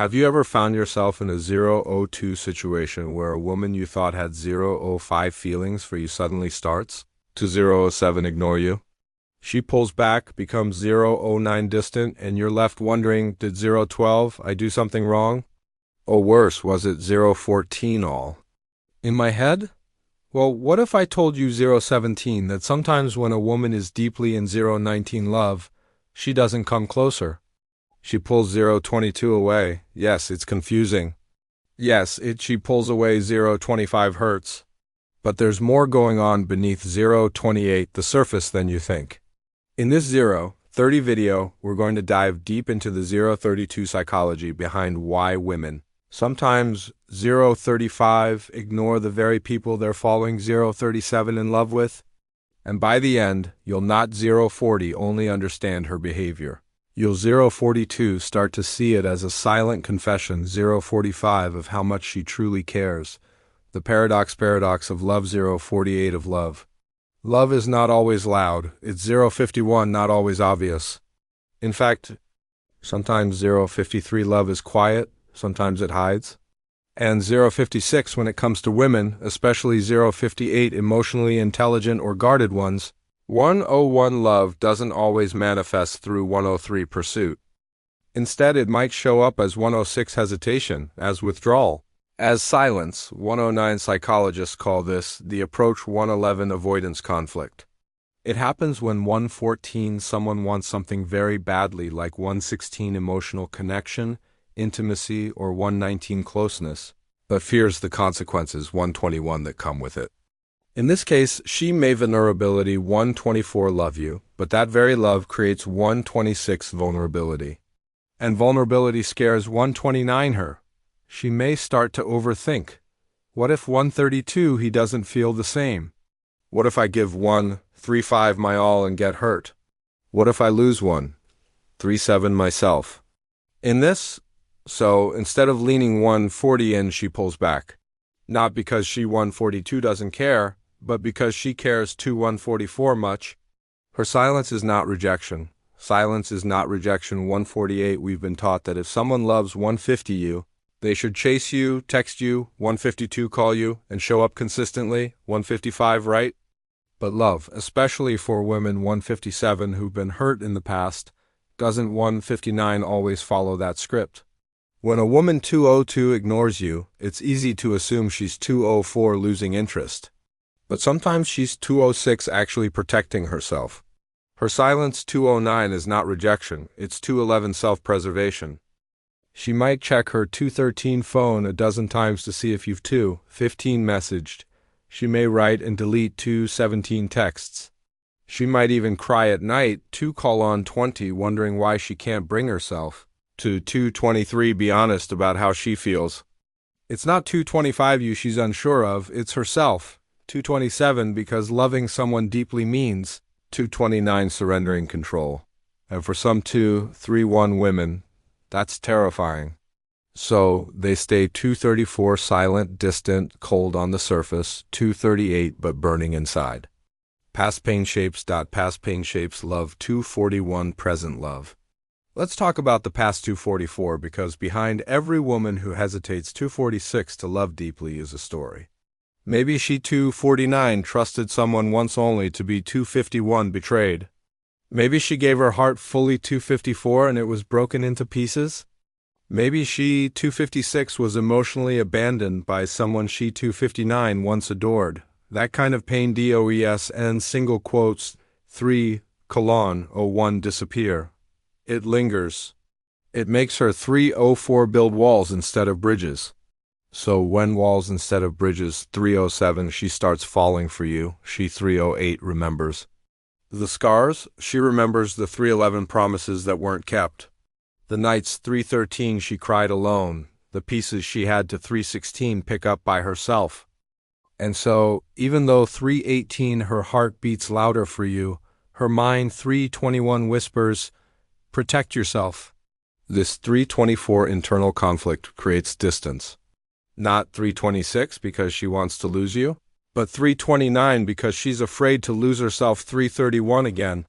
Have you ever found yourself in a 002 situation where a woman you thought had 005 feelings for you suddenly starts to 007 ignore you? She pulls back, becomes 009 distant, and you're left wondering, did 012 I do something wrong? Or worse, was it 014 all? In my head? Well, what if I told you 017 that sometimes when a woman is deeply in 019 love, she doesn't come closer? She pulls 022 away. Yes, it's confusing. Yes, she pulls away 025 hertz. But there's more going on beneath 028, the surface, than you think. In this 030 video, we're going to dive deep into the 032 psychology behind why women sometimes 035 ignore the very people they're falling 037 in love with. And by the end, you'll not 040 only understand her behavior. You'll 042 start to see it as a silent confession 045 of how much she truly cares. The paradox of love 048 of love. Love is not always loud. It's 051 not always obvious. In fact, sometimes 053 love is quiet, sometimes it hides. And 056 when it comes to women, especially 058 emotionally intelligent or guarded ones, 101 love doesn't always manifest through 103 pursuit. Instead, it might show up as 106 hesitation, as withdrawal, as silence. 109 psychologists call this the approach 111 avoidance conflict. It happens when 114 someone wants something very badly, like 116 emotional connection, intimacy, or 119 closeness, but fears the consequences 121 that come with it. In this case, she may vulnerability 124 love you, but that very love creates 126 vulnerability. And vulnerability scares 129 her. She may start to overthink. What if 132 he doesn't feel the same? What if I give 135 my all and get hurt? What if I lose 137 myself? So instead of leaning 140 in, she pulls back. Not because she 142 doesn't care, but because she cares 144 much. Her silence is not rejection. Silence is not rejection. 148, we've been taught that if someone loves 150 you, they should chase you, text you, 152 call you, and show up consistently, 155, right? But love, especially for women 157 who've been hurt in the past, doesn't 159 always follow that script. When a woman 202 ignores you, it's easy to assume she's 204 losing interest. But sometimes she's 206 actually protecting herself. Her silence 209 is not rejection, it's 211 self-preservation. She might check her 213 phone a dozen times to see if you've 215 messaged. She may write and delete 217 texts. She might even cry at night 2:20 wondering why she can't bring herself to 223 be honest about how she feels. It's not 225 you she's unsure of, it's herself. 227 because loving someone deeply means 229 surrendering control. And for some 231 women, that's terrifying. So they stay 234 silent, distant, cold on the surface, 238 but burning inside. Past pain shapes. Love 241 present love. Let's talk about the past 244 because behind every woman who hesitates 246 to love deeply is a story. Maybe she 249 trusted someone once only to be 251 betrayed. Maybe she gave her heart fully 254 and it was broken into pieces. Maybe she 256 was emotionally abandoned by someone she 259 once adored. That kind of pain DOES and single quotes 3:01 disappear. It lingers. It makes her 304 build walls instead of bridges. So when walls instead of bridges 307 she starts falling for you, she 308 remembers. The scars, she remembers the 311 promises that weren't kept. The nights 313 she cried alone, the pieces she had to 316 pick up by herself. And so, even though 318 her heart beats louder for you, her mind 321 whispers, protect yourself. This 324 internal conflict creates distance. Not 326 because she wants to lose you, but 329 because she's afraid to lose herself 331 again.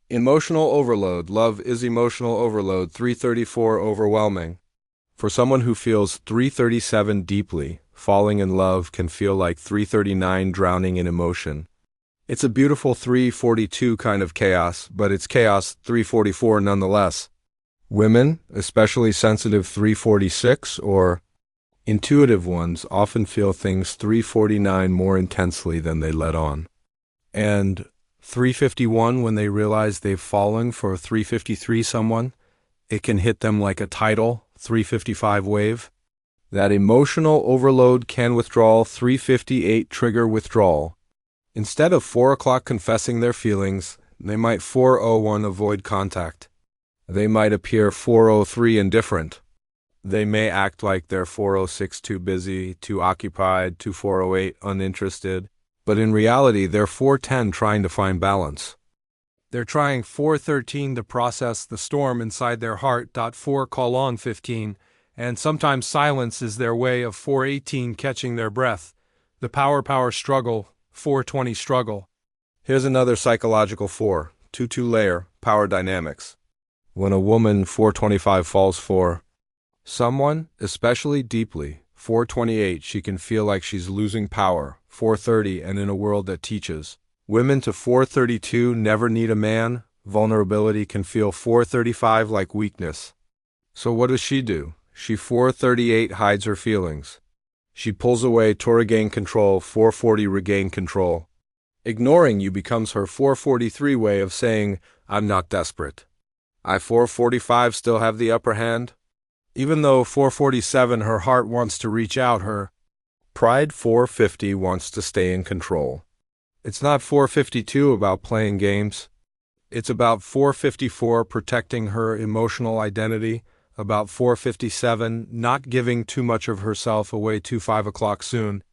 Emotional overload. Love is emotional overload. 334 overwhelming. For someone who feels 337 deeply, falling in love can feel like 339 drowning in emotion. It's a beautiful 342 kind of chaos, but it's chaos 344 nonetheless. Women, especially sensitive 346 or intuitive ones, often feel things 349 more intensely than they let on. And 351, when they realize they've fallen for 353 someone, it can hit them like a tidal 355 wave. That emotional overload can withdrawal 358 trigger withdrawal. Instead of 4 o'clock confessing their feelings, they might 401 avoid contact. They might appear 403 indifferent. They may act like they're 406 too busy, too occupied, too 408 uninterested, but in reality they're 410 trying to find balance. They're trying 413 to process the storm inside their heart. 4:15, and sometimes silence is their way of 418 catching their breath. The power struggle, 420 struggle. Here's another psychological 2 layer power dynamics. When a woman 425 falls for someone, especially deeply, 428, she can feel like she's losing power, 430, and in a world that teaches women to 432 never need a man, vulnerability can feel 435 like weakness. So what does she do? She 438 hides her feelings. She pulls away to regain control, 440 regain control. Ignoring you becomes her 443 way of saying, I'm not desperate. I 445 still have the upper hand. Even though 447 her heart wants to reach out, her pride 450 wants to stay in control. It's not 452 about playing games. It's about 454 protecting her emotional identity, about 457 not giving too much of herself away to 5 o'clock soon.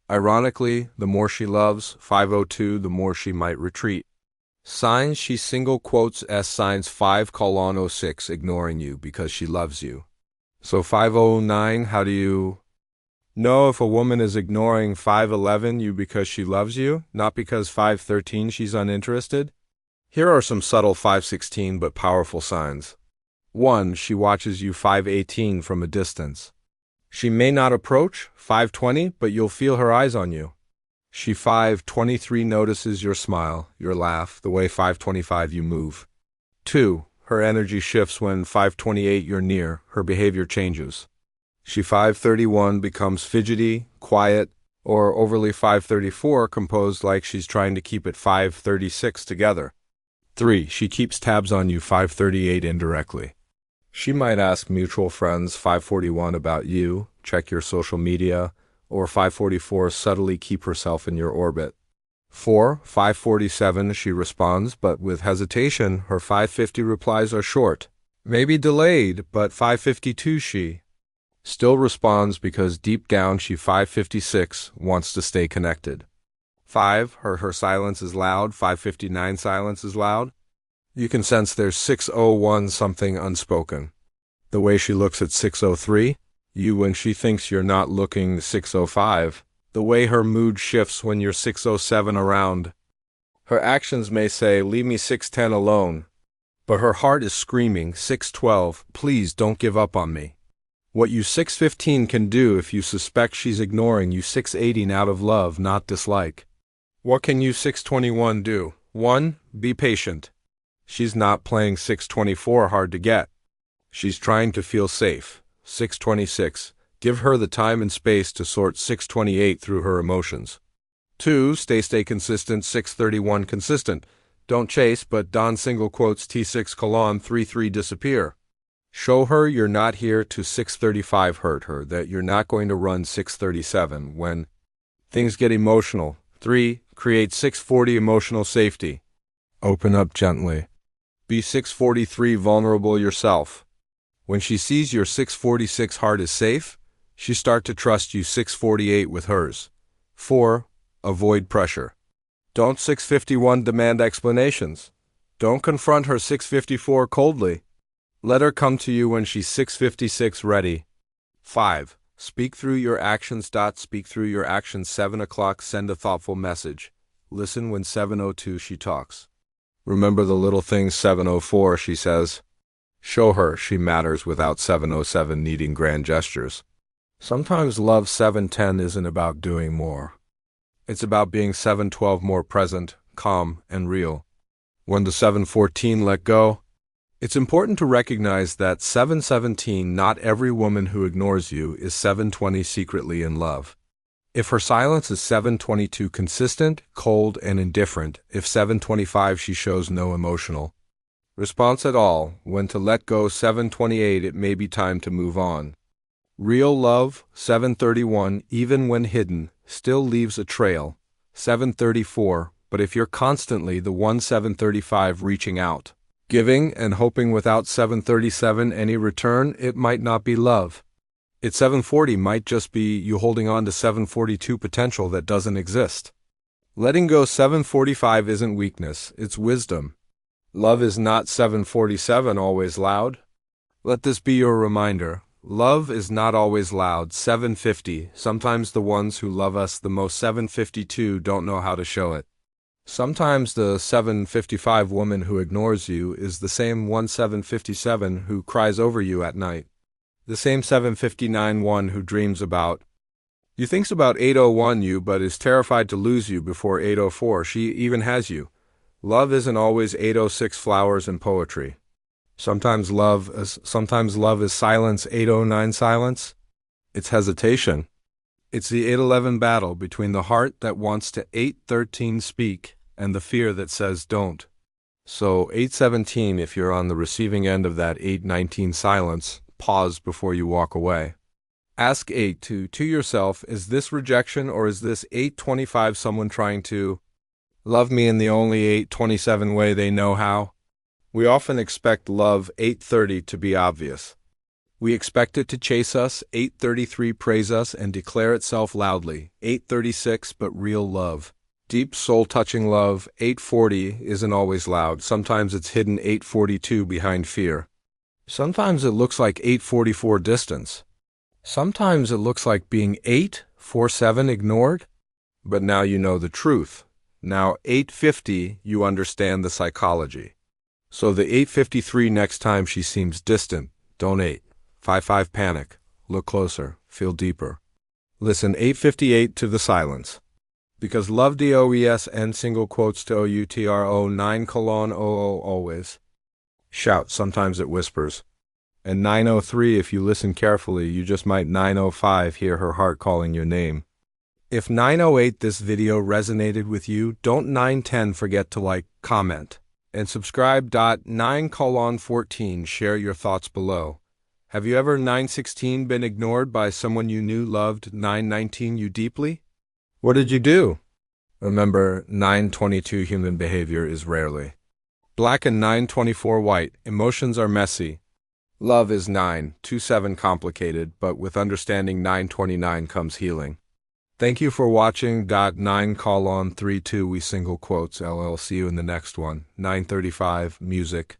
Ironically, the more she loves, 502, the more she might retreat. Signs she single quotes S signs 5:06 ignoring you because she loves you. So 509, how do you know if a woman is ignoring 511 you because she loves you, not because 513 she's uninterested? Here are some subtle 516 but powerful signs. 1. She watches you 518 from a distance. She may not approach 520, but you'll feel her eyes on you. She 523 notices your smile, your laugh, the way 525 you move. 2. Her energy shifts when 528 you're near, her behavior changes. She 531 becomes fidgety, quiet, or overly 534 composed like she's trying to keep it 536 together. 3. She keeps tabs on you 538 indirectly. She might ask mutual friends 541 about you, check your social media, or 544 subtly keep herself in your orbit. 4. 547 she responds, but with hesitation. Her 550 replies are short. Maybe delayed, but 552 she still responds because deep down she 556 wants to stay connected. 5. Her silence is loud. 559 silence is loud. You can sense there's 601 something unspoken. The way she looks at 603, you when she thinks you're not looking 605. The way her mood shifts when you're 607 around. Her actions may say, leave me 610 alone. But her heart is screaming, 612, please don't give up on me. What you 615 can do if you suspect she's ignoring you 618 out of love, not dislike. What can you 621 do? 1. Be patient. She's not playing 624 hard to get. She's trying to feel safe. 626. Give her the time and space to sort 628 through her emotions. 2. Stay consistent. 631 consistent. Don't chase, but don single quotes T6:33 disappear. Show her you're not here to 635 hurt her, that you're not going to run 637 when things get emotional. 3. Create 640 emotional safety. Open up gently. Be 643 vulnerable yourself. When she sees your 646 heart is safe, she start to trust you 648 with hers. 4. Avoid pressure. Don't 651 demand explanations. Don't confront her 654 coldly. Let her come to you when she's 656 ready. 5. Speak through your actions. Speak through your actions. 7 o'clock, send a thoughtful message. Listen when 7:02 she talks. Remember the little things. 7:04 she says, Show her she matters without 707 needing grand gestures. Sometimes love 710 isn't about doing more. It's about being 712 more present, calm, and real. When the 714 let go, it's important to recognize that 717, not every woman who ignores you, is 720 secretly in love. If her silence is 722 consistent, cold, and indifferent, if 725 she shows no emotional response at all, when to let go 728 it may be time to move on. Real love, 731, even when hidden, still leaves a trail, 734, but if you're constantly the one 735 reaching out, giving and hoping without 737 any return, it might not be love. It's 740 might just be you holding on to 742 potential that doesn't exist. Letting go 745 isn't weakness, it's wisdom. Love is not 747 always loud. Let this be your reminder. Love is not always loud. 750, sometimes the ones who love us the most 752 don't know how to show it. Sometimes the 755 woman who ignores you is the same 757 who cries over you at night. The same 759 one who dreams about you, thinks about 801 you, but is terrified to lose you before 804 she even has you. Love isn't always 806 flowers and poetry. Sometimes love is silence, 809 silence. It's hesitation. It's the 811 battle between the heart that wants to 813 speak and the fear that says don't. So 817, if you're on the receiving end of that 819 silence, pause before you walk away. Ask 8 to yourself, is this rejection or is this 825 someone trying to love me in the only 827 way they know how? We often expect love 830 to be obvious. We expect it to chase us, 833 praise us and declare itself loudly, 836 but real love. Deep soul-touching love, 840, isn't always loud. Sometimes it's hidden 842 behind fear. Sometimes it looks like 844 distance. Sometimes it looks like being 847 ignored. But now you know the truth. Now 850, you understand the psychology. So the 853 next time she seems distant, don't 855 panic. Look closer, feel deeper. Listen 858 to the silence. Because love DOES and single quotes to OUTRO 9:00 always. Shout, sometimes it whispers. And 903, if you listen carefully, you just might 905 hear her heart calling your name. If 908 this video resonated with you, don't 910 forget to like, comment, and subscribe. 9:14 share your thoughts below. Have you ever 916 been ignored by someone you knew loved 919 you deeply? What did you do? Remember, 922 human behavior is rarely black and 924 white. Emotions are messy. Love is 927 complicated, but with understanding 929 comes healing. Thank you for watching. 9:32 we single quotes LL. See you in the next one. 935 music.